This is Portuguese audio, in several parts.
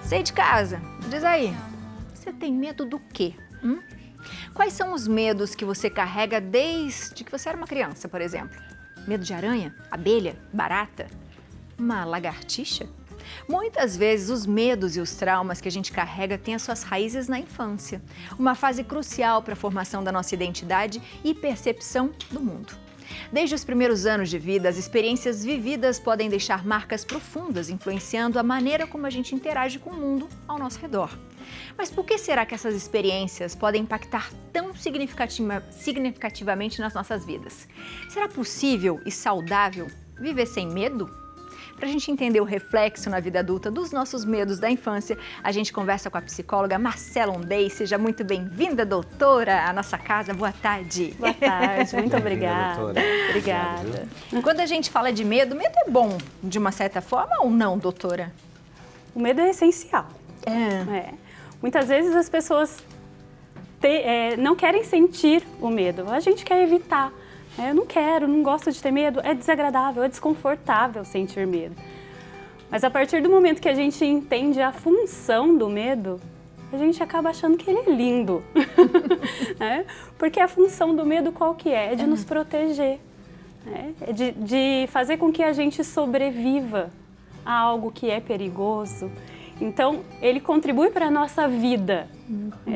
Sair de casa, diz aí, você tem medo do quê? Quais são os medos que você carrega desde que você era uma criança, por exemplo? Medo de aranha, abelha, barata, uma lagartixa? Muitas vezes os medos e os traumas que a gente carrega têm as suas raízes na infância, uma fase crucial para a formação da nossa identidade e percepção do mundo. Desde os primeiros anos de vida, as experiências vividas podem deixar marcas profundas, influenciando a maneira como a gente interage com o mundo ao nosso redor. Mas por que será que essas experiências podem impactar tão significativamente nas nossas vidas? Será possível e saudável viver sem medo? Para a gente entender o reflexo na vida adulta dos nossos medos da infância, a gente conversa com a psicóloga Marcela Ondei. Seja muito bem-vinda, doutora, à nossa casa. Boa tarde. Boa tarde, muito obrigada. Obrigada. Quando a gente fala de medo é bom de uma certa forma ou não, doutora? O medo é essencial. Muitas vezes as pessoas não querem sentir o medo, a gente quer evitar. Eu não gosto de ter medo, é desagradável, é desconfortável sentir medo. Mas a partir do momento que a gente entende a função do medo, a gente acaba achando que ele é lindo. Porque a função do medo qual que é? É de nos proteger, é de fazer com que a gente sobreviva a algo que é perigoso. Então, ele contribui para a nossa vida.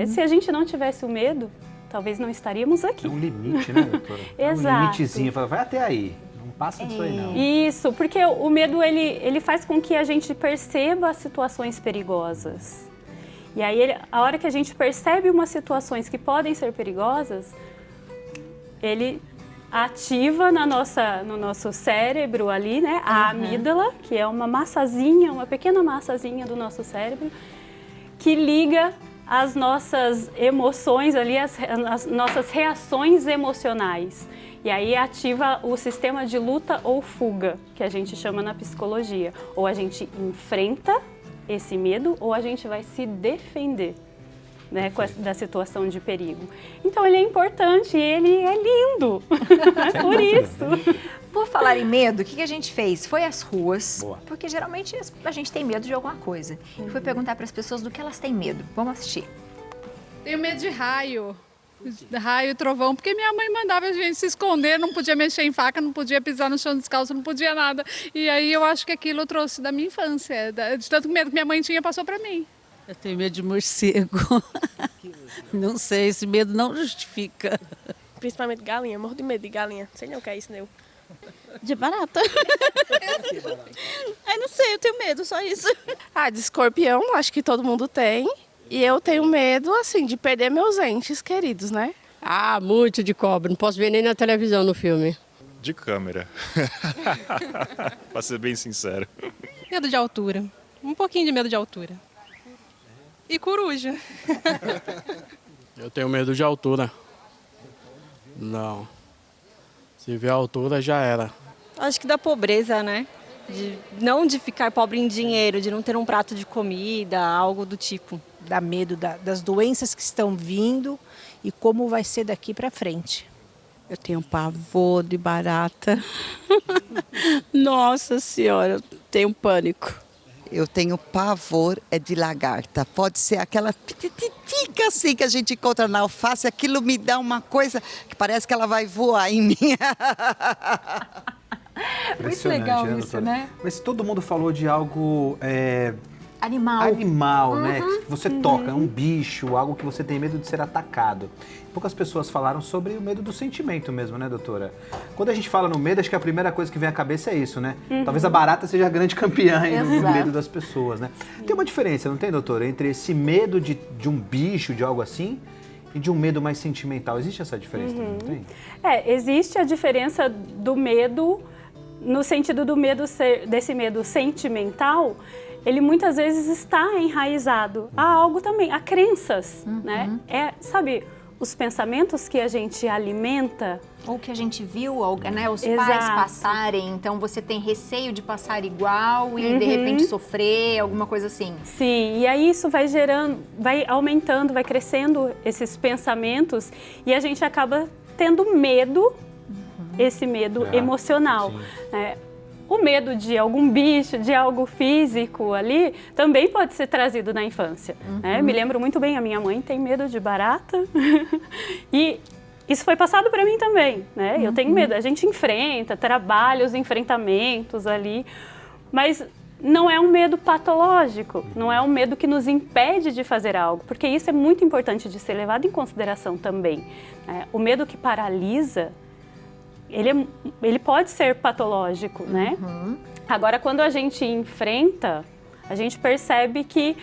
Se a gente não tivesse o medo, talvez não estaríamos aqui. É um limite, né, doutora? Exato. É um limitezinho, fala, vai até aí, não passa disso aí não. Isso, porque o medo, ele faz com que a gente perceba as situações perigosas. E aí, a hora que a gente percebe umas situações que podem ser perigosas, ele ativa no nosso cérebro ali, né, a amígdala, que é uma pequena massazinha do nosso cérebro, que liga as nossas emoções ali, as nossas reações emocionais. E aí ativa o sistema de luta ou fuga, que a gente chama na psicologia. Ou a gente enfrenta esse medo, ou a gente vai se defender, né, da situação de perigo. Então ele é importante e ele é lindo, por isso. Por falar em medo, o que a gente fez? Foi às ruas, Boa. porque geralmente a gente tem medo de alguma coisa. E foi perguntar para as pessoas do que elas têm medo. Vamos assistir. Tenho medo de raio e trovão, porque minha mãe mandava a gente se esconder, não podia mexer em faca, não podia pisar no chão descalço, não podia nada. E aí eu acho que aquilo eu trouxe da minha infância, de tanto medo que minha mãe tinha, passou para mim. Eu tenho medo de morcego. Não sei, esse medo não justifica. Principalmente galinha, morro de medo de galinha. Sei não o que é isso, não. De barata. Ai, não sei, eu tenho medo, só isso. De escorpião, acho que todo mundo tem. E eu tenho medo, assim, de perder meus entes queridos, né? Muito de cobra. Não posso ver nem na televisão no filme. De câmera. Pra ser bem sincero. Medo de altura. Um pouquinho de medo de altura. E coruja. Eu tenho medo de altura. Não. Se vê a altura, já era. Acho que da pobreza, né? Não de ficar pobre em dinheiro, de não ter um prato de comida, algo do tipo. Dá medo das doenças que estão vindo e como vai ser daqui para frente. Eu tenho pavor de barata. Nossa Senhora, eu tenho pânico. Eu tenho pavor de lagarta. Pode ser aquela pititica assim que a gente encontra na alface. Aquilo me dá uma coisa que parece que ela vai voar em mim. Muito legal né, isso, né? Mas todo mundo falou de algo Animal, né? Que você toca, é um bicho, algo que você tem medo de ser atacado. Poucas pessoas falaram sobre o medo do sentimento mesmo, né, doutora? Quando a gente fala no medo, acho que a primeira coisa que vem à cabeça é isso, né? Talvez a barata seja a grande campeã aí do medo das pessoas, né? Tem uma diferença, não tem, doutora? Entre esse medo de um bicho, de algo assim, e de um medo mais sentimental. Existe essa diferença também, não tem? Existe a diferença do medo, no sentido do medo desse medo sentimental, ele muitas vezes está enraizado a algo também, a crenças, né? Sabe, os pensamentos que a gente alimenta. Ou que a gente viu, né, os Exato. pais passarem, então você tem receio de passar igual e de repente sofrer, alguma coisa assim. Sim, e aí isso vai gerando, vai aumentando, vai crescendo esses pensamentos e a gente acaba tendo medo, esse medo emocional. o medo de algum bicho, de algo físico ali, também pode ser trazido na infância. Né? Me lembro muito bem, a minha mãe tem medo de barata e isso foi passado para mim também, né? Eu tenho medo, a gente enfrenta, trabalha os enfrentamentos ali, mas não é um medo patológico, não é um medo que nos impede de fazer algo, porque isso é muito importante de ser levado em consideração também. Né? O medo que paralisa, ele pode ser patológico, né? Agora, quando a gente enfrenta, a gente percebe que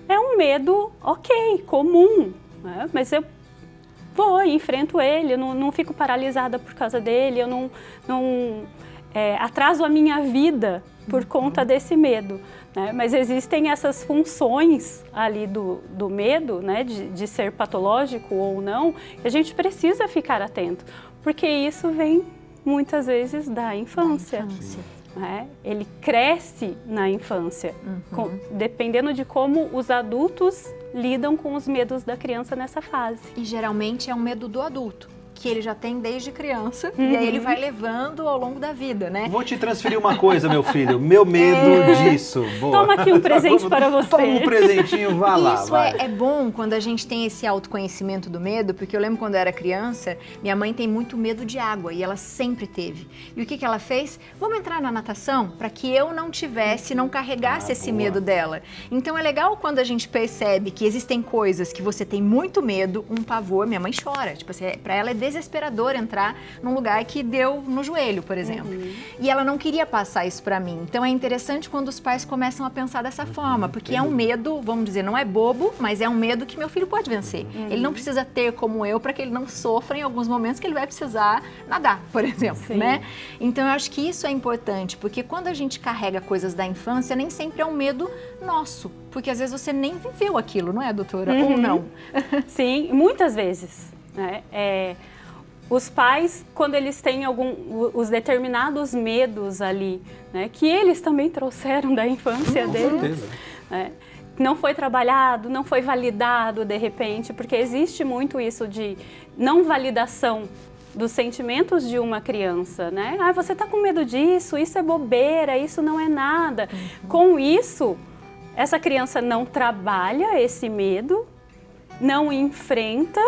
é um medo, ok, comum, né? Mas eu vou e enfrento ele, eu não fico paralisada por causa dele, eu não atraso a minha vida por conta desse medo. Né? Mas existem essas funções ali do medo, né? de ser patológico ou não, que a gente precisa ficar atento, porque isso vem muitas vezes da infância. Né? Ele cresce na infância, dependendo de como os adultos lidam com os medos da criança nessa fase. E geralmente é um medo do adulto, que ele já tem desde criança, e aí ele vai levando ao longo da vida, né? Vou te transferir uma coisa, meu filho, meu medo disso. Boa. Toma aqui um presente para você. Toma um presentinho, vá lá. Isso é bom quando a gente tem esse autoconhecimento do medo, porque eu lembro quando eu era criança, minha mãe tem muito medo de água, e ela sempre teve. E o que ela fez? Vamos entrar na natação para que eu não tivesse, não carregasse esse medo dela. Então é legal quando a gente percebe que existem coisas que você tem muito medo, um pavor, minha mãe chora, tipo assim, para ela é desesperador entrar num lugar que deu no joelho, por exemplo. E ela não queria passar isso para mim. Então é interessante quando os pais começam a pensar dessa forma, porque é um medo, vamos dizer, não é bobo, mas é um medo que meu filho pode vencer. Ele não precisa ter como eu para que ele não sofra em alguns momentos que ele vai precisar nadar, por exemplo, né? Então eu acho que isso é importante, porque quando a gente carrega coisas da infância, nem sempre é um medo nosso, porque às vezes você nem viveu aquilo, não é, doutora? Ou não? Sim, muitas vezes. Né? Os pais, quando eles têm os determinados medos ali, né, que eles também trouxeram da infância deles, né, não foi trabalhado, não foi validado de repente, porque existe muito isso de não validação dos sentimentos de uma criança, né? Ah, você tá com medo disso, isso é bobeira, isso não é nada. Com isso, essa criança não trabalha esse medo, não enfrenta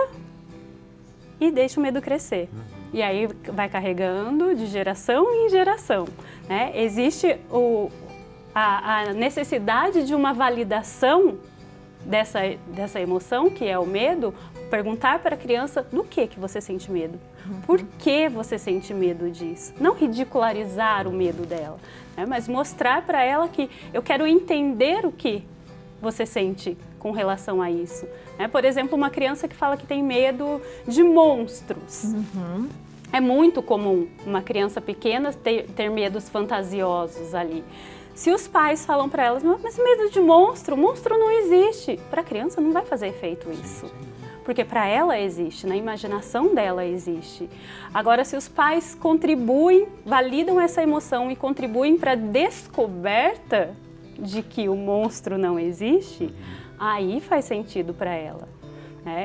e deixa o medo crescer. E aí vai carregando de geração em geração. Né? Existe a necessidade de uma validação dessa emoção, que é o medo, perguntar para a criança do que você sente medo. Por que você sente medo disso? Não ridicularizar o medo dela, né? Mas mostrar para ela que eu quero entender o que você sente com relação a isso. Por exemplo, uma criança que fala que tem medo de monstros. É muito comum uma criança pequena ter medos fantasiosos ali. Se os pais falam para elas, mas medo de monstro não existe. Para a criança não vai fazer efeito isso. Porque para ela existe, na imaginação dela existe. Agora, se os pais contribuem, validam essa emoção e contribuem para a descoberta de que o monstro não existe, aí faz sentido para ela.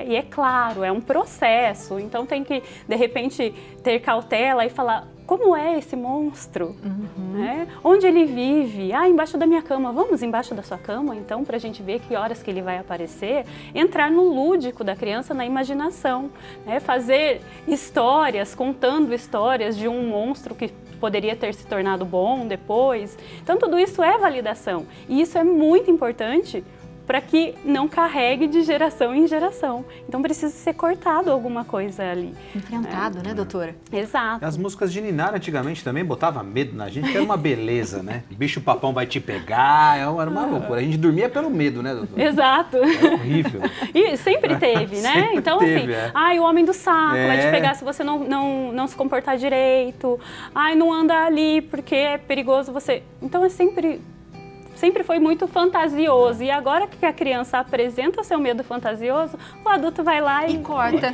E é claro, é um processo, então tem que, de repente, ter cautela e falar, como é esse monstro? Onde ele vive? Embaixo da minha cama. Vamos embaixo da sua cama, então, para a gente ver que horas que ele vai aparecer. Entrar no lúdico da criança, na imaginação. Fazer histórias, contando histórias de um monstro que poderia ter se tornado bom depois. Então, tudo isso é validação. E isso é muito importante para que não carregue de geração em geração. Então precisa ser cortado alguma coisa ali. Enfrentado, né, doutora? Exato. As músicas de Ninar antigamente também botavam medo na gente, que era uma beleza, né? Bicho papão vai te pegar, era uma loucura. A gente dormia pelo medo, né, doutora? Exato. Era horrível. E sempre teve, né? Sempre então teve, assim, o homem do saco vai te pegar se você não se comportar direito. Não anda ali porque é perigoso você... Então é sempre foi muito fantasioso. E agora que a criança apresenta o seu medo fantasioso, o adulto vai lá e corta.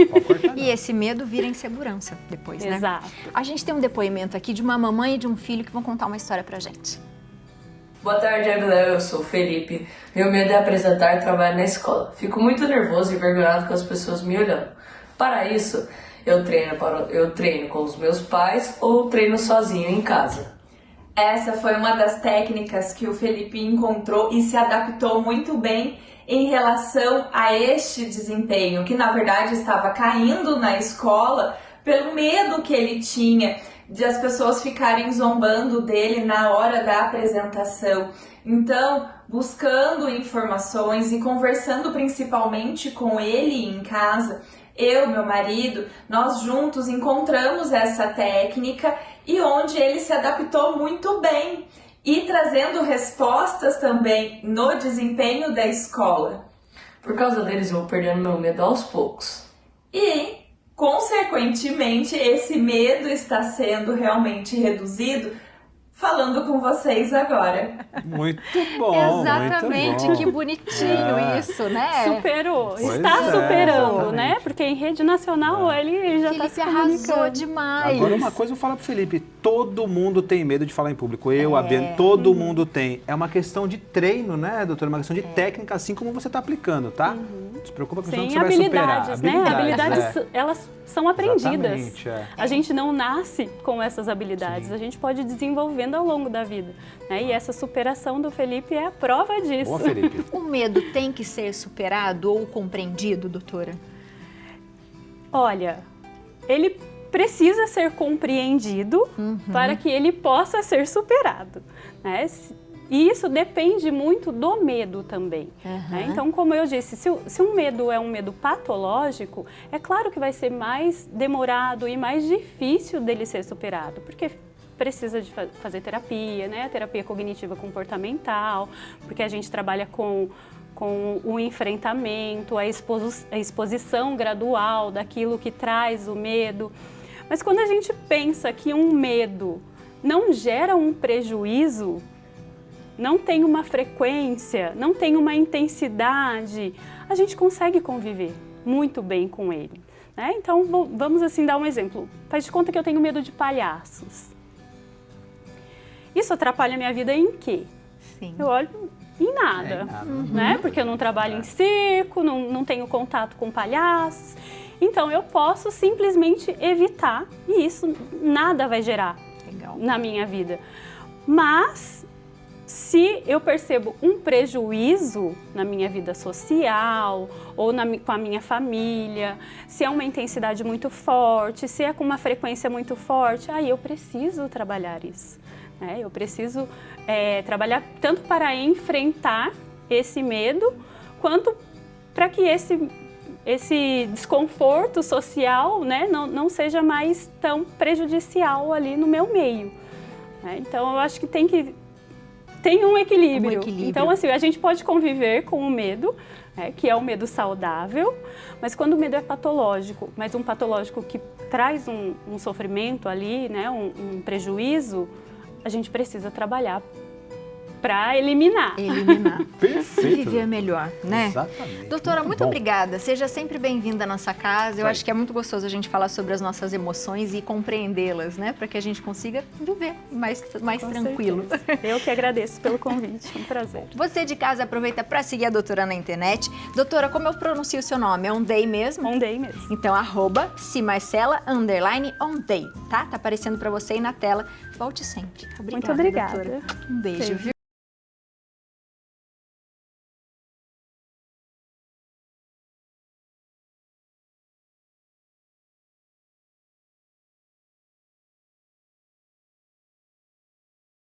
E esse medo vira insegurança depois, né? Exato. A gente tem um depoimento aqui de uma mamãe e de um filho que vão contar uma história pra gente. Boa tarde, Abilé. Eu sou o Felipe. Meu medo é apresentar trabalho na escola. Fico muito nervoso e envergonhado com as pessoas me olhando. Para isso, eu treino com os meus pais ou treino sozinho em casa. Essa foi uma das técnicas que o Felipe encontrou e se adaptou muito bem em relação a este desempenho, que na verdade estava caindo na escola pelo medo que ele tinha de as pessoas ficarem zombando dele na hora da apresentação. Então, buscando informações e conversando principalmente com ele em casa, eu, meu marido, nós juntos encontramos essa técnica e onde ele se adaptou muito bem e trazendo respostas também no desempenho da escola. Por causa deles, eu vou perdendo meu medo aos poucos. E, consequentemente, esse medo está sendo realmente reduzido falando com vocês agora. Muito bom. Exatamente, muito bom. que bonitinho isso, né? Superou, Pois está é, superando, exatamente. né? Porque em rede nacional ele já está Felipe se arrasou comunicando. demais. Agora uma coisa eu falo pro Felipe, todo mundo tem medo de falar em público. Eu, a Biane, todo mundo tem. É uma questão de treino, né, doutora? É uma questão de técnica, assim como você está aplicando, tá? Não se preocupa com isso, não, que Sim, você vai superar. habilidades, né? Habilidades, elas são aprendidas. Exatamente, é. A gente não nasce com essas habilidades, a gente pode ir desenvolvendo ao longo da vida. Né? E essa superação do Felipe é a prova disso. Boa, Felipe. O medo tem que ser superado ou compreendido, doutora? Olha, ele precisa ser compreendido para que ele possa ser superado. Né? E isso depende muito do medo também. Né? Então, como eu disse, se um medo é um medo patológico, é claro que vai ser mais demorado e mais difícil dele ser superado, porque precisa de fazer terapia, né? Terapia cognitiva comportamental, porque a gente trabalha com o enfrentamento, a exposição gradual daquilo que traz o medo. Mas quando a gente pensa que um medo não gera um prejuízo, não tem uma frequência, não tem uma intensidade, a gente consegue conviver muito bem com ele. Né? Então, vamos assim dar um exemplo. Faz de conta que eu tenho medo de palhaços. Isso atrapalha a minha vida em quê? Sim. Eu olho em nada, né? Porque eu não trabalho em circo, não tenho contato com palhaços. Então, eu posso simplesmente evitar e isso nada vai gerar na minha vida. Mas, se eu percebo um prejuízo na minha vida social ou com a minha família, se é uma intensidade muito forte, se é com uma frequência muito forte, aí eu preciso trabalhar isso. Né? Eu preciso trabalhar tanto para enfrentar esse medo, quanto para que esse desconforto social, né, não seja mais tão prejudicial ali no meu meio. Né? Então, eu acho que tem um equilíbrio. Então, assim, a gente pode conviver com o medo, que é um medo saudável, mas quando o medo é patológico, mas um patológico que traz um sofrimento ali, né, um prejuízo, a gente precisa trabalhar para eliminar. Perfeito. E viver melhor, né? Exatamente. Doutora, muito obrigada. Seja sempre bem-vinda à nossa casa. Eu acho que é muito gostoso a gente falar sobre as nossas emoções e compreendê-las, né? Para que a gente consiga viver mais tranquilo. Certeza. Eu que agradeço pelo convite. É um prazer. Você de casa aproveita para seguir a doutora na internet. Doutora, como eu pronuncio o seu nome? É Ondey mesmo? Ondey mesmo. Então, @cimarcela_ondey, tá? Tá aparecendo para você aí na tela. Volte sempre. Obrigada, muito obrigada. Doutora. Um beijo, viu?